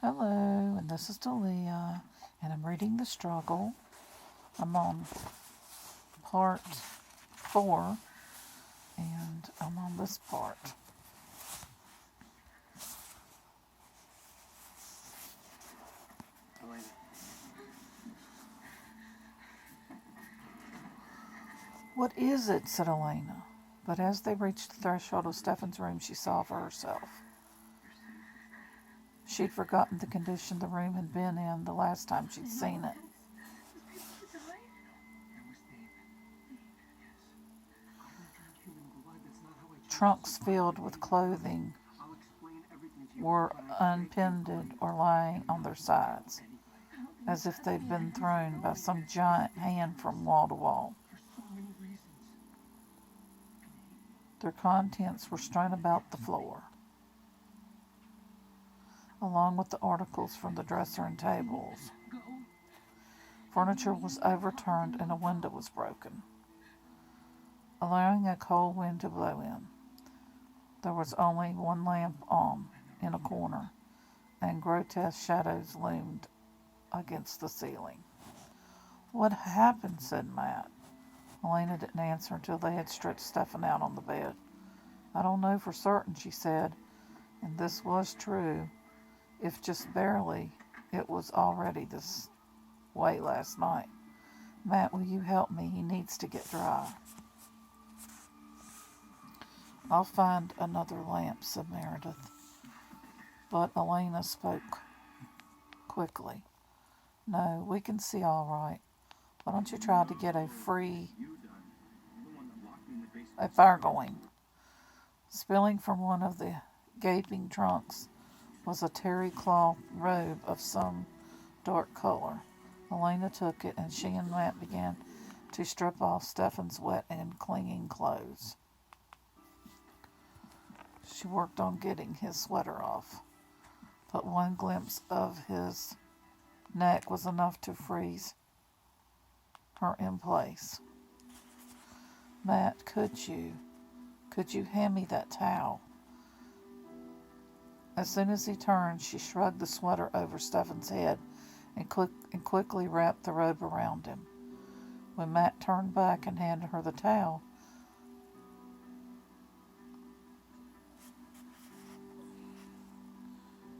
Hello, and this is Delia, and I'm reading The Struggle. I'm on part 4, and I'm on this part. What is it? Said Elena. But as they reached the threshold of Stefan's room, she saw for herself. She'd forgotten the condition the room had been in the last time she'd seen it. Trunks filled with clothing were unpinned or lying on their sides, as if they'd been thrown by some giant hand from wall to wall. Their contents were strewn about the floor, along with the articles from the dresser and tables. Furniture was overturned and a window was broken, allowing a cold wind to blow in. There was only one lamp on in a corner, and grotesque shadows loomed against the ceiling. What happened? Said Matt. Elena didn't answer until they had stretched Stefan out on the bed. I don't know for certain, she said, and this was true. If just barely, it was already this way last night. Matt, will you help me? He needs to get dry. I'll find another lamp, said Meredith. But Elena spoke quickly. No, we can see all right. Why don't you try to get a fire going? Spilling from one of the gaping trunks was a terry cloth robe of some dark color. Elena took it, and she and Matt began to strip off Stefan's wet and clinging clothes. She worked on getting his sweater off, but one glimpse of his neck was enough to freeze her in place. Matt, could you hand me that towel? As soon as he turned, she shrugged the sweater over Stefan's head and quickly wrapped the robe around him. When Matt turned back and handed her the towel,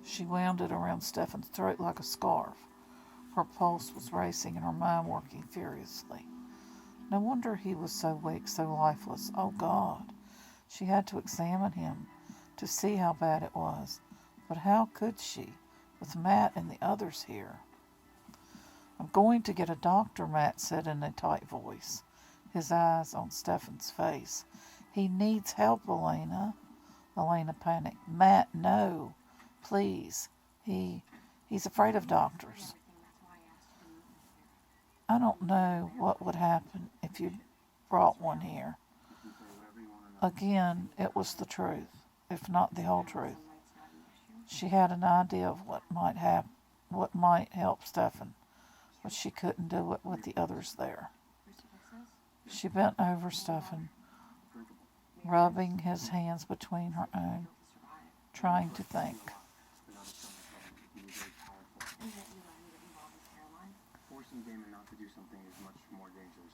she wound it around Stefan's throat like a scarf. Her pulse was racing and her mind working furiously. No wonder he was so weak, so lifeless. Oh, God. She had to examine him to see how bad it was. But how could she, with Matt and the others here? I'm going to get a doctor, Matt said in a tight voice, his eyes on Stefan's face. He needs help, Elena. Elena panicked. Matt, no. Please. He's afraid of doctors. I don't know what would happen if you brought one here. Again, it was the truth, if not the whole truth. She had an idea of what might help Stefan, but she couldn't do it with the others there. She bent over Stefan, rubbing his hands between her own, trying to think.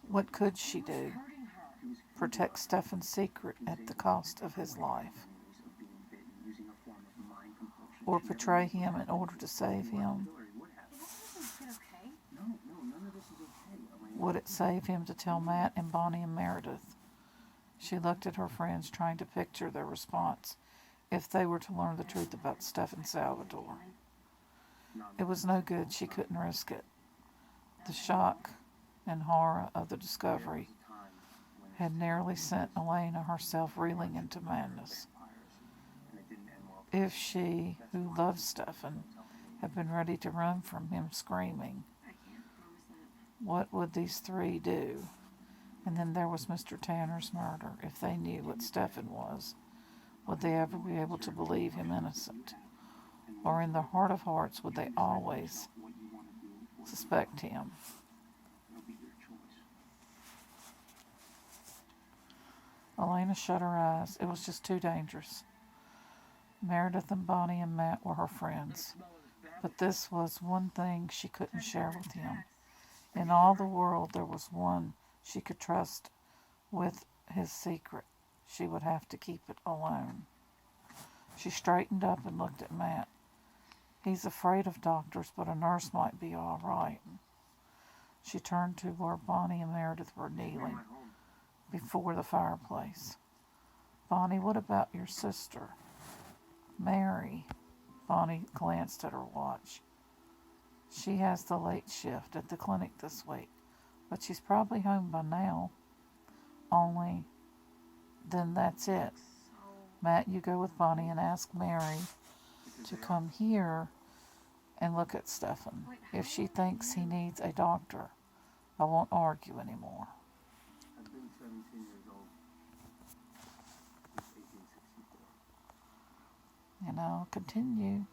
What could she do? Protect Stefan's secret at the cost of his life? Or betray him in order to save him? Would it save him to tell Matt and Bonnie and Meredith? She looked at her friends, trying to picture their response if they were to learn the truth about Stefan Salvador. It was no good. She couldn't risk it. The shock and horror of the discovery had nearly sent Elena herself reeling into madness. If she, who loved Stefan, had been ready to run from him screaming, what would these three do? And then there was Mr. Tanner's murder. If they knew what Stefan was, would they ever be able to believe him innocent? Or in their heart of hearts, would they always suspect him? Elena shut her eyes. It was just too dangerous. Meredith and Bonnie and Matt were her friends. But this was one thing she couldn't share with him. In all the world, there was one she could trust with his secret. She would have to keep it alone. She straightened up and looked at Matt. He's afraid of doctors, but a nurse might be all right. She turned to where Bonnie and Meredith were kneeling before the fireplace. Bonnie, what about your sister? Mary. Bonnie glanced at her watch. She has the late shift at the clinic this week, but she's probably home by now. Only, then that's it. Matt, you go with Bonnie and ask Mary to come here and look at Stefan. If she thinks he needs a doctor, I won't argue anymore. I've been 17 years old since 1864. Continue.